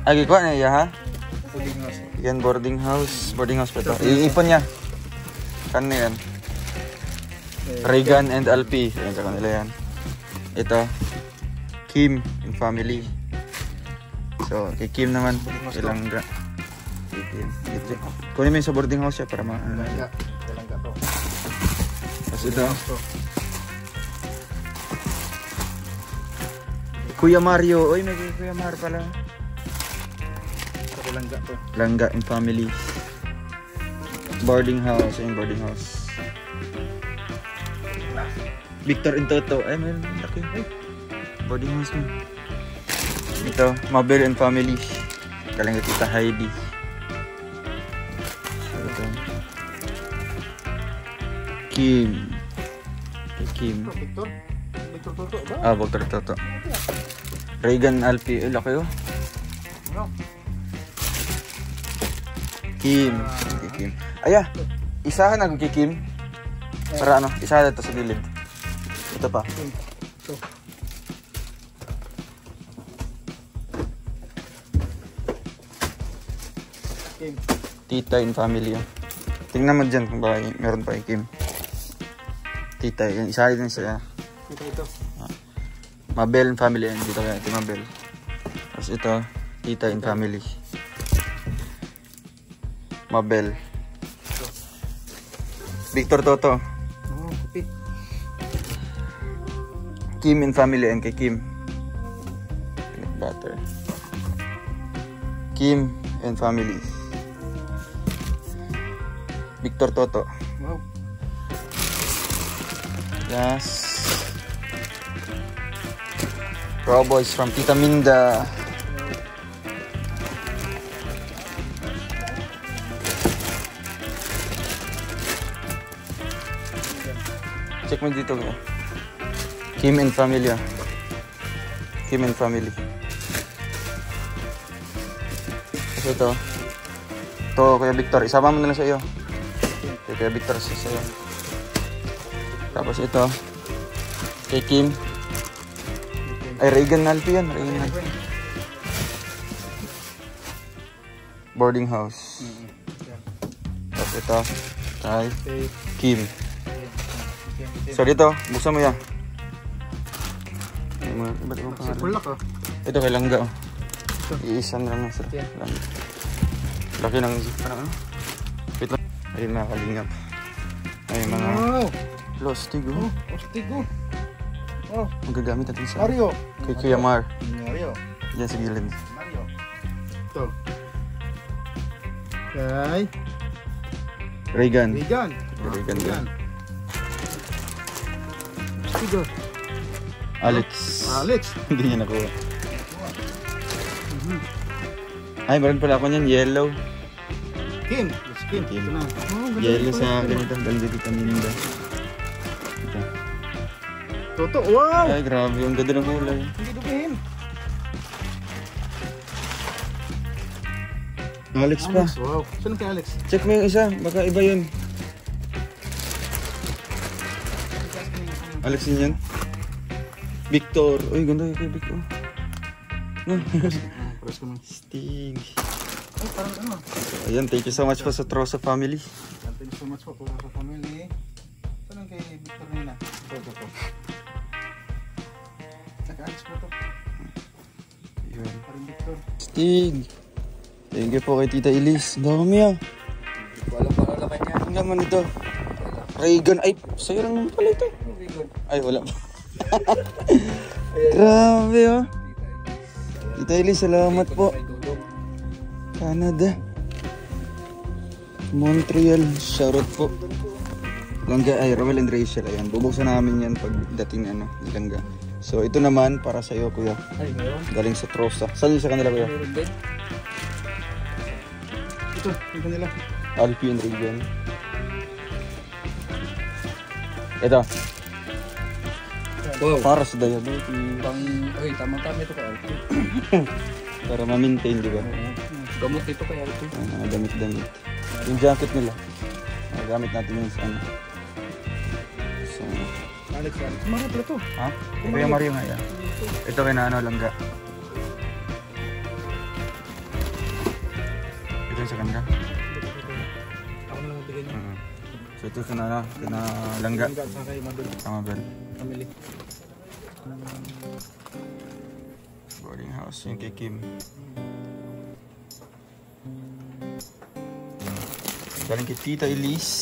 Agi ko na iya ha? Boarding house. Yan, boarding house. Boarding house pa ito. Iipon niya. Kan na yan? Regan and Alpi. Yan sa kanila yan. Ito. Kim and family. So, kay Kim naman. Ilangga. Kay Kim. Ito. Kunin mo yung sa boarding house siya para Ilangga. Ilangga to. Tapos ito. Kuya Mario. Uy, may Kuya Mar pala. Ilangga to. Langga and family. Boarding house. Ayun, boarding house. Victor and Toto. Ay, may laki. Boarding house mo. Ito, Mabel and family. Kalangga Tita Heidi. So, ito. Kim. Kay Kim. Victor? Victor Toto ba? Ah, Victor Toto. Regan Alpi. Ay, laki oh. Ano? Kim. Kay Kim. Aya, isahan ako kay Kim. Para ano, isahan ito sa gilid. Ito pa. Ito. Kim. Tita in family. Tingnan mo dyan kung baka meron pa kay Kim. Tita, yan. Isahan din siya. Ito. Mabel in family. Yan. Dito kaya ito Mabel. Tapos ito, Tita in family. Mabel. Victor Toto. Oh, kopi. Kim in family and kay Kim. Peanut butter. Kim and family. Victor Toto. Wow. Yes. Cowboys from Tita Minda. Check mo dito ko. Kim and family. Kim and family. Kasi ito. Ito, Kuya Victor. Isama mo na lang sa iyo. Okay, Kuya Victor sa iyo. Tapos ito. Kay Kim. Ay, Regan Alpi yan. Regan Alpi. Boarding house. Tapos ito. Kay Kim. So dito, buksan mo yan. Ba't ibang pangalan? Pulak oh. Ito kay Langga oh. Iisan lang sa Langga. Laki ng parang ano. Wait lang. Ayun mga kalingap. Ayun mga plastic oh. Plastic oh. Oh. Magagamit natin sa Mario. kay Kuya Mar. Mario. Diyan sa gilid. Mario. Ito. Kay Regan. Regan. Regan din. Tigo. Alex. Alex. Hindi niya nakuha. Ay, meron pala ako niyan. Yellow. Kim. Yes, Kim. Kim. Ito na. Oh, Yellow sa ganito. Ganda dito Minda. Ito. Toto. Wow. Ay, grabe. Ang ganda ng kulay. Hindi dumihin. Alex pa. Alex. Wow. Saan kay Alex? Check mo yung isa. Baka iba yun. Alex din yan. Victor. Uy, ganda kay Victor. No. Pares kami. Stig. Ay, parang ano. So, ayan, thank you so much po sa Trosa family. Thank you so much po sa family. Saan kay Victor nila? Ito. Naka-Alex po ito. Yun. Parang Victor. Stig. Thank you po kay Tita Elise. Dami ah. Walang pangalaman niya. Ang naman ito. Regan. Ay, sa'yo lang naman pala ito. Ay, wala pa. Grabe oh. Tita Elise, salamat po. Canada. Montreal. Shoutout po. Langga, ay, Roel and Rachel. Ayan, bubuksan namin yan pag dating ano, Langga. So, ito naman para sa iyo, kuya. Ay, meron. Galing sa Trosa. Saan yung sa kanila, kuya? Meron din. Ito nila. Alpi and Regan. Ito. Wow. Para sa diabetes. Uy, tamang-tama ito kay Alpi. Para ma-maintain, di ba? Gamot ito kay Alpi. Mga damit-damit. Yung jacket nila. Gamit natin yung sa ano. So, Alex. Mario pala to. ha? Kuya Mario nga yan. Ito kay na ano, Langga. Ito sa kanila. Ako na lang magbigay niya. So ito kina langga. Hanggang sa kay Mabel. Mabel. Family. Boarding house yung kay Kim. Galing kay Tita Elise.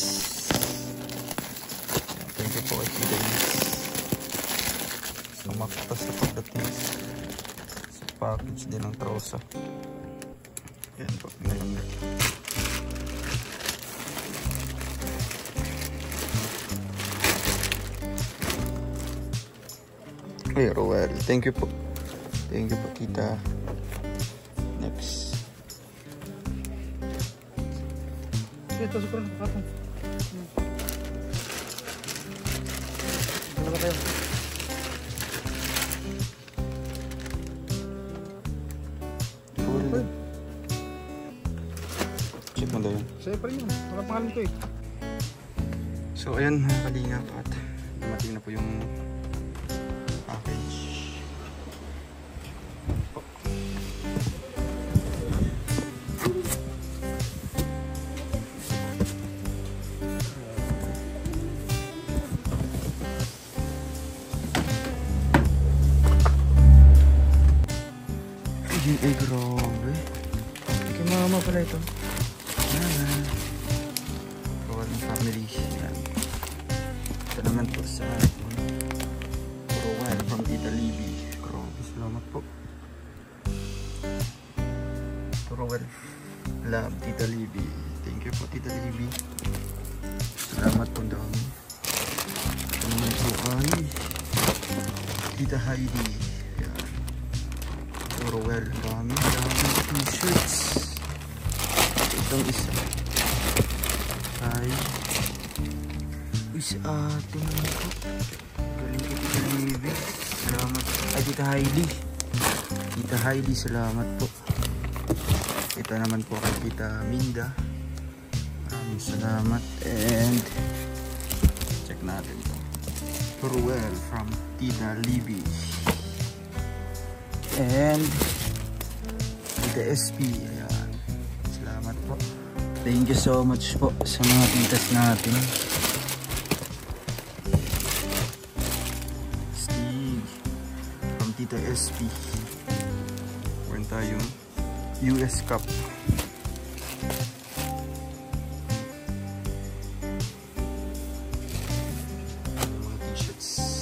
Thank you po kay Tita Elise. Sumaktas sa pagdating sa package din ng trosa. Yan po, pinalangga. Hey, Roel. Thank you po. Thank you po, Tita. Next. Ito sa kurang kapatong. Ano ba kayo? Check mo daw yun. Sa'yo pa rin yun. Wala pangalan ko eh. So ayan mga kalingap at dumating na po yung package. Ay grabe. Kay mama pala ito. Kawalang family. Yan. Ito naman po sa Roel from Tita Libby. Grabe, salamat po. Roel Love, Tita Libby. Thank you po, Tita Libby. Salamat po dami. Ito naman po ay Tita Heidi. Yan. Roel, dami t-shirts. Itong isa ay sa ating galing kay Tita Libby. Salamat. Ay, Tita Heidi. Tita Heidi, salamat po. Ito naman po kay Tita Minda. Maraming salamat. And check natin ito. Farewell from Tita Libby. And Tita SP. Ayan. Salamat po. Thank you so much po sa mga titas natin. Steve from Tita SP. Meron tayong US Cup. Mga t-shirts.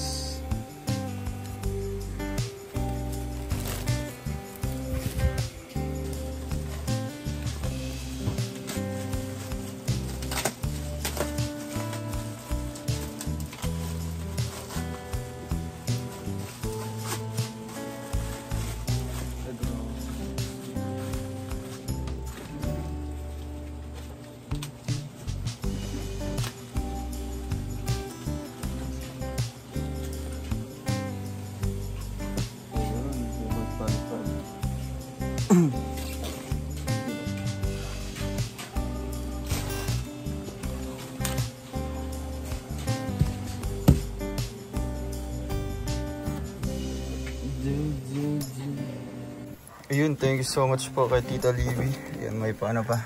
Ayun, thank you so much po kay Tita Libby. Ayan, may paano pa.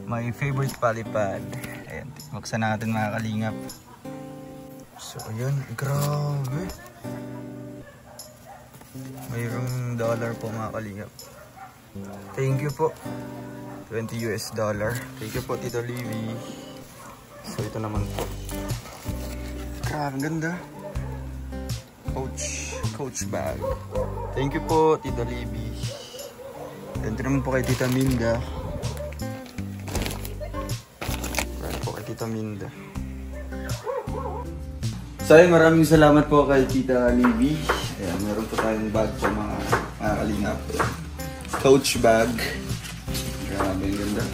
My favorite palipad. Ayan, buksan natin mga kalingap. So, ayun, grabe. Mayroong dollar po mga kalingap. Thank you po. $20 US. Thank you po, Tita Libby. So, ito naman po. Grabe, ganda. Coach bag. Thank you po, Tita Libby. Dito naman po kay Tita Minda. Right po kay Tita Minda. So ayun, maraming salamat po kay Tita Libby. Ayan, meron po tayong bag po mga kalingap. Coach bag. Grabe, ang ganda.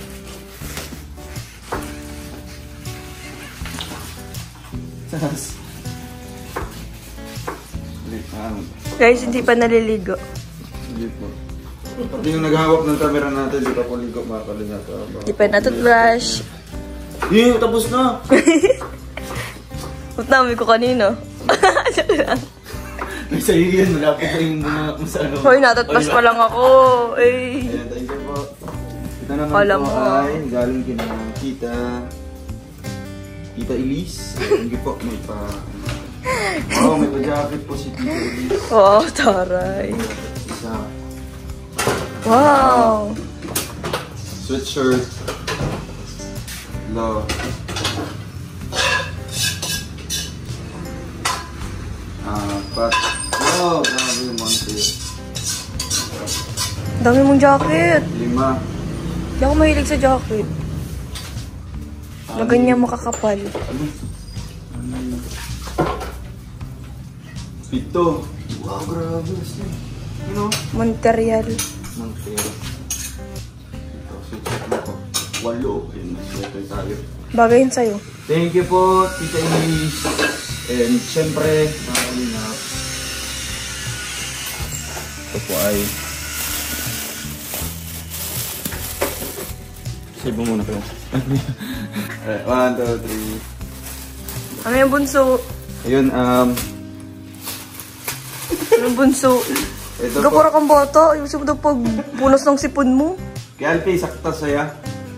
Guys, hindi pa naliligo. Hindi po. Pati yung naghahawak ng camera natin, di pa po ligo mga kalingap. Hindi pa natutbrush. Tapos na! Ba't namin ko kanino? May sa'yo yun, malapit na yung mga masano. Hoy, natutbrush pa lang ako. Eh. Ayan, thank you po. Ito naman Alam po mo. ay galing kina Tita Elise. Hindi po, may pa... Oh, may pa-jacket po si Tita Elise. Wow, taray. Isa. Wow. Sweatshirt. Love. Pat. Wow, grabe yung monte. Dami mong jacket. 5. Hindi ako mahilig sa jacket. Na ganyan makakapal. Ano? 7. Wow, grabe. Ano? Montreal. Montero. Ito, sweatshirt na po. 8. Ayun, sweater tayo. Bagay yun sa'yo. Thank you po, Tita Elise. And syempre, nakalinap. Ito po ay... Save mo muna kayo. 1, 2, 3. Ano yung bunso? Ayun, Yung bunso. ito Gapura po. kang bata. Ayusin mo daw pag punas ng sipon mo. Kaya Alpi, sakta saya.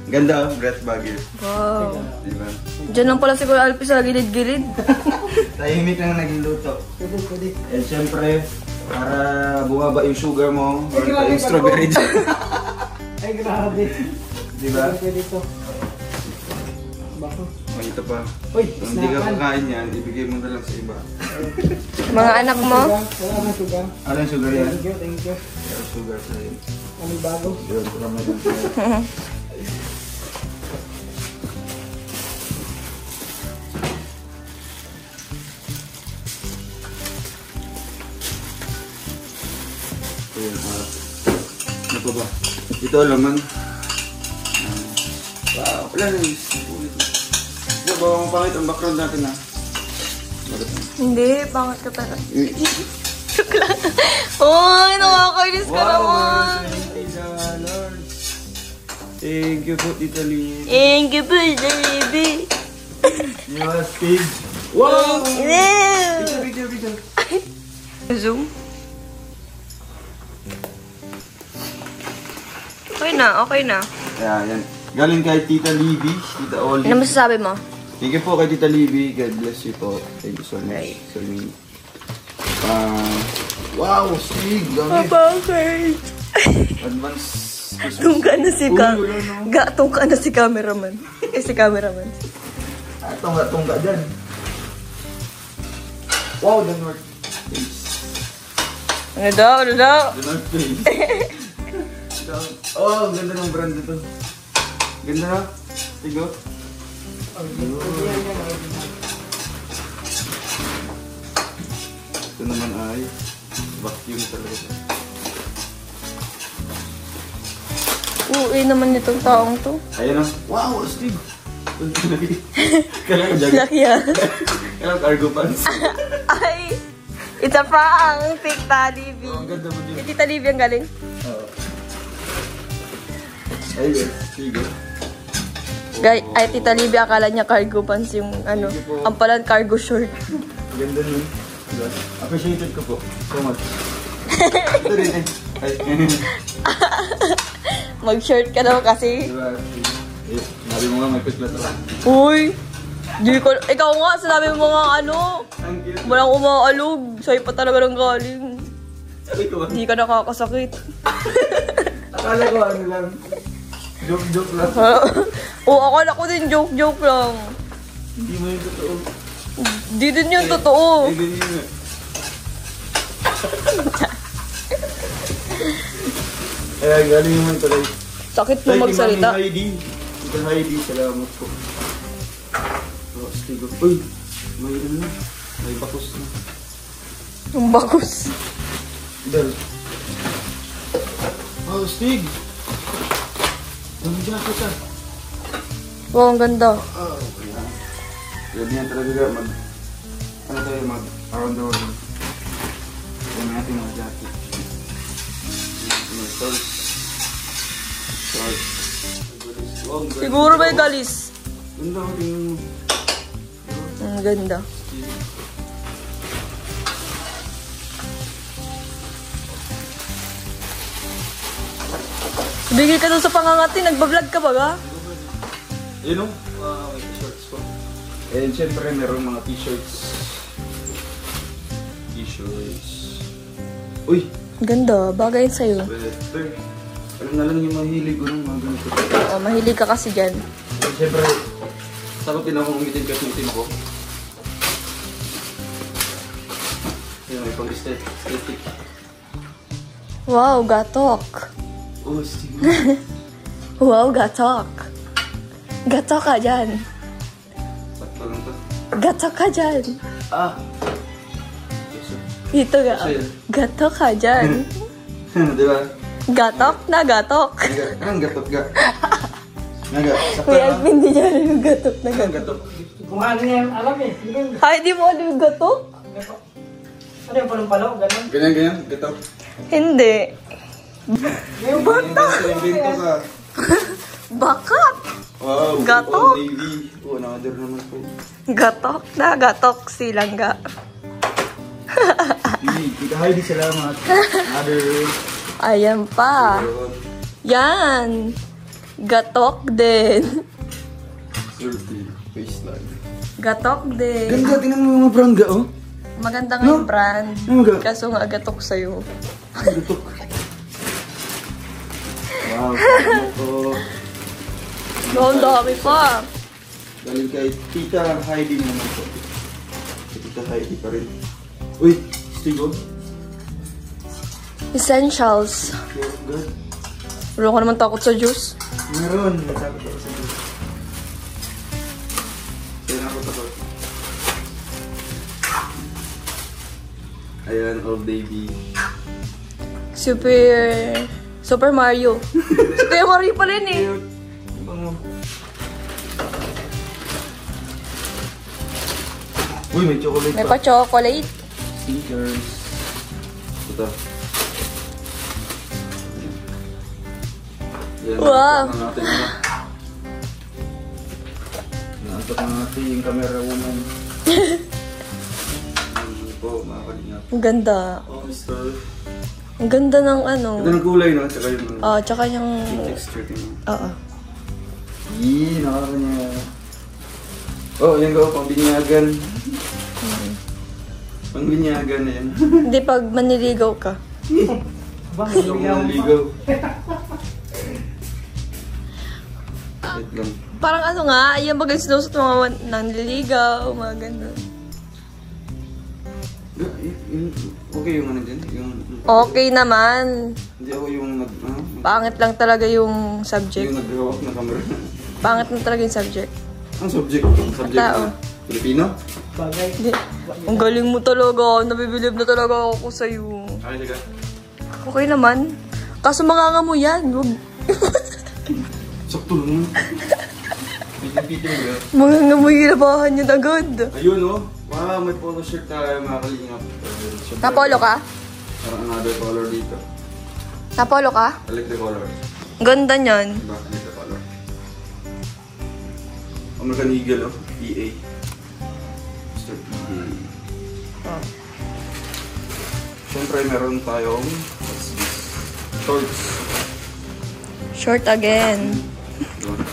Ganda, breath bagger. Wow. Diba? Diyan lang pala siguro Alpi sa gilid-gilid. Tahimik lang naging luto. And syempre, para bumaba yung sugar mo, meron tayong strawberry dyan. Ay, grabe. Diba? Pwede ito. Bako. Oh, ito pa. Uy, Kung hindi ka kakain yan, ibigay mo na lang sa iba. Mga anak mo. Wala na sugar. Ano yung sugar yan? Thank you, thank you. Pero sugar sa'yo. Anong bago? Yun, pula mo lang sa'yo. Ayun, ano pa ba? Ito laman. Wow, wala na yung ulit. Ito ba ang pangit ang background natin ha? Bakit na? Hindi, pangat ka talaga. Joke lang. Uy, nakakainis ka naman. $70. Thank you po, Tita Lee. Thank you po, baby. Yes, pig. Wow! Ew. Picture. Zoom. Okay na, okay na. Kaya yan. Galing kay Tita Libby, Tita Oli. Ano masasabi mo? Thank you po kay Tita Libby. God bless you po. Thank you so much. Right. So, wow, Stig. Dami. Bakit? Advance Christmas. Tungka na si Uy, wala na. tungka na si cameraman. Si cameraman. Tungga dyan. Wow, the North Face. Ano daw? The North Face. Oh, ang ganda ng brand nito. Ganda na. Tigo. Ito naman ay vacuum talaga. Uwi naman nitong taong to. Ayan o. Wow, astig. Kailangan jacket. Laki ah. Kailangan cargo pants. Ay! It's a prank! Tita Livy. Oh, ang ganda mo din. Tita Livy ang galing. Oo. Ayun, sige. Guys, ay Tita Livy akala niya cargo pants yung ano. Thank you po. Ang pala cargo short. Ganda nun. Diba? Appreciated ko po. So much. Ito rin eh. Ay. Mag-short ka daw kasi. Diba? Eh, sabi mo nga may kuslat ako. Uy! Di ko, ikaw nga, sinabi mo nga ano. Ang cute. Walang umaalog. Sa'yo pa talaga nang galing. Sabi ko ba? Hindi ka nakakasakit. Akala ko ano lang. Joke lang. Oo, akala ko din joke lang. Hindi mo yung totoo. Di din yung totoo. Eh, ganyan nga. Kaya galing naman tuloy. Sakit mo magsalita. Mami Heidi. Tita Heidi, salamat po. Oh, Stig. Uy, may ano na. May bakos na. Ang bagus. Dal. Oh, Stig. Ang jacket ah. Wow, ang ganda. Oh, yan. Yan talaga mag... Ano tayo mag... Around the world. Yan natin mga jacket. Mga shorts. Shorts. Oh, ang ganda. Siguro may galis. Ganda ko tingnan mo. Ang ganda. Bigil ka dun sa pangangati, nagbablog ka ba ga? Yun o, may t-shirts po. And syempre meron mga t-shirts. T-shirts. Uy! Ganda, bagay yun sa'yo. Sweater. Alam na lang yung mahilig ko ng mga ganito. Oo, mahilig ka kasi dyan. And syempre, sakot din ako umitin kasi yung team ko. Yun, may pang-aesthetic. Wow, gatok. Oh, sige. Wow, gatok. Gatok ka dyan. Sakto lang to. Gatok ka dyan. Ah! Yes, sir. Dito ga. Sa'yo. Gatok ka dyan. Diba? Gatok na gatok. Ang gatot ga. Naga, sakto Kuya na. Alvin, hindi niya alam yung gatok na Ang gatok. gatot. Kung ano yan, alam eh. Ay, di mo alam yung gatok? Ano yung palong-palong? Ganun? Ganyan, gatot. Hindi. Yung bata! Yung binto ka. Bakat. Wow, Gatot. Old Navy. Oh, another naman po. Gatok na gatok silangga. Highly salamat. Another. Ayan pa. Yan. Gatok din. Surfy. Waistline. Gatok din. Ganda, tingnan mo yung mga brand ga, oh. Maganda nga yung brand. Ano ga? Kaso nga gatok sa'yo. Gatok. Wow, salamat po. Oh, ang dami pa. Galing kay Tita Heidi naman po. Kay Tita Heidi pa rin. Uy, stigo. Essentials. Good. Wala ko naman takot sa juice. Meron. Natakot ako sa Diyos. Kaya na ako takot. Ayan, Old Navy. Super Mario. Super Mario pa rin eh. Cute. Bango. Uy, may chocolate May pa. pa-chocolate. Sneakers. Ito. Yan, Wow. naantok na natin na. Naantok na natin yung camera woman. Hindi po, mga kalingap. Ang ganda. Oh, Mr. Ang ganda ng ano. Ito ng kulay, no? Tsaka yung Tsaka yung... texture. Oo. Yee, nakakanya. Oh, yan ko, pambinyagan. Pambinyagan na yan. Hindi pag maniligaw ka. Gusto ko naligaw. Wait lang. Parang ano nga, yung bagay sinusot mga nanliligaw, mga ganun. Okay yung ano din? Yung, Okay naman. hindi ako yung Pangit lang talaga yung subject. yung nag-hawak na camera. Pangit lang talaga yung subject. Ang subject? Ang subject Tao. na Pilipino? Bagay. Hindi. Ang galing mo talaga. Nabibilib na talaga ako sa'yo. Ay, sige. Okay naman. Kaso manganga mo yan. Huwag. Sakto lang. Pitin-pitin mo yan. Manganga mo yung labahan yan agad. Ayun oh. Wow, may polo shirt tayo mga kalingap. Napolo ka? Parang another color dito. Napolo ka? I like the color. Ganda niyan. Diba? I like the color. American Eagle oh. EA. Mr. EA. Oh. Siyempre meron tayong what's this? Shorts. Short again. Doon.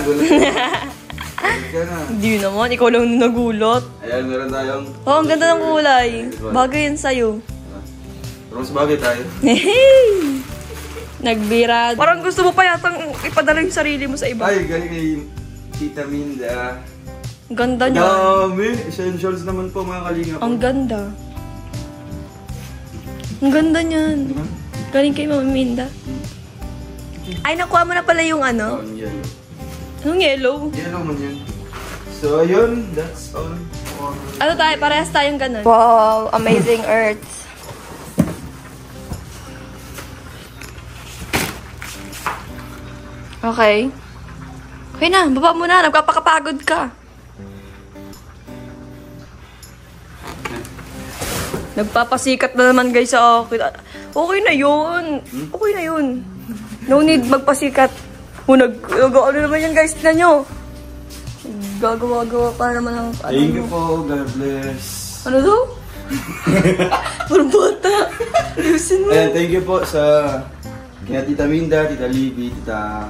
Gulat ka na. Hindi naman. Ikaw lang nagulat. Ayan, meron tayong... Oh, ang ganda ng kulay. Bagay yan sa'yo. Pero mas bagay tayo. Hey! Nagbira. Parang gusto mo pa yatang ipadala yung sarili mo sa iba. Ay, galing kay Tita Minda. Ganda niya. Dami! Essentials naman po mga kalingap. Ang ganda. Ang ganda niyan. Diba? Galing kay Mama Minda. Ay, nakuha mo na pala yung Oh, ano? ang yellow. Yung yellow. Yellow man yun. So, yun. That's all for... Ano tayo? Parehas tayong ganun. Wow! Amazing Earth. Okay. Okay na. Baba mo na. Nagpapakapagod ka. Nagpapasikat na naman guys sa akin. Okay na yun. Okay na yun. No need magpasikat. Nag-ano naman yan guys. Tignan nyo. Gagawa-gawa pa naman ng... Thank you po. God bless. Ano daw? Parang bata. Ayusin mo. Ayan, thank you po sa Kaya Tita Minda, Tita Libby, Tita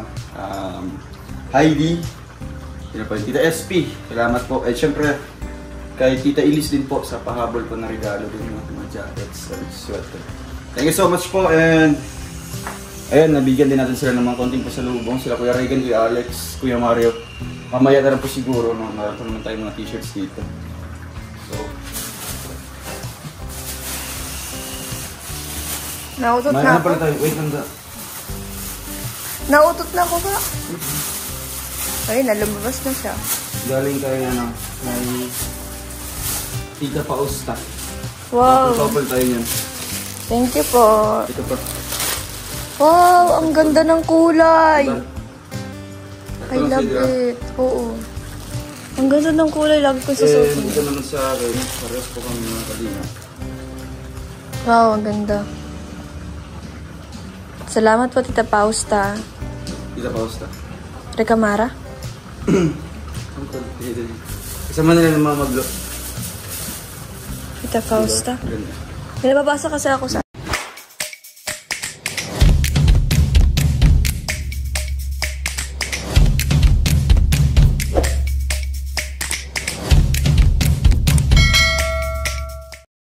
Heidi, Tita SP, salamat po. At syempre, kay Tita Elise din po sa pahabol po na regalo din mga jackets and sweater. Thank you so much po, and ayun, nabigyan din natin sila ng mga konting pasalubong. Sila Kuya Regan, Kuya Alex, Kuya Mario. Mamaya na lang po siguro, no? Meron po naman tayong mga t-shirts dito. So, Nautot na mayroon ako. pala tayo. Wait lang da. Nautot na ako ba? Ay, nalumabas na siya. Galing tayo may Tita Pausta. Wow. Couple tayo yan. Thank you po. Ito pa. Wow, ang ganda ng kulay. I Ito lang love sila. it. Oo. Ang ganda ng kulay. Lagi ko And susuotin. ito naman sa akin, parehas po kami mga kalina. Wow, ang ganda. Salamat po, Tita Pausta. Tita Pausta. Recamara. Kasama nila ng mga maglo. Tita Pausta. Ganda. May nababasa kasi ako sa...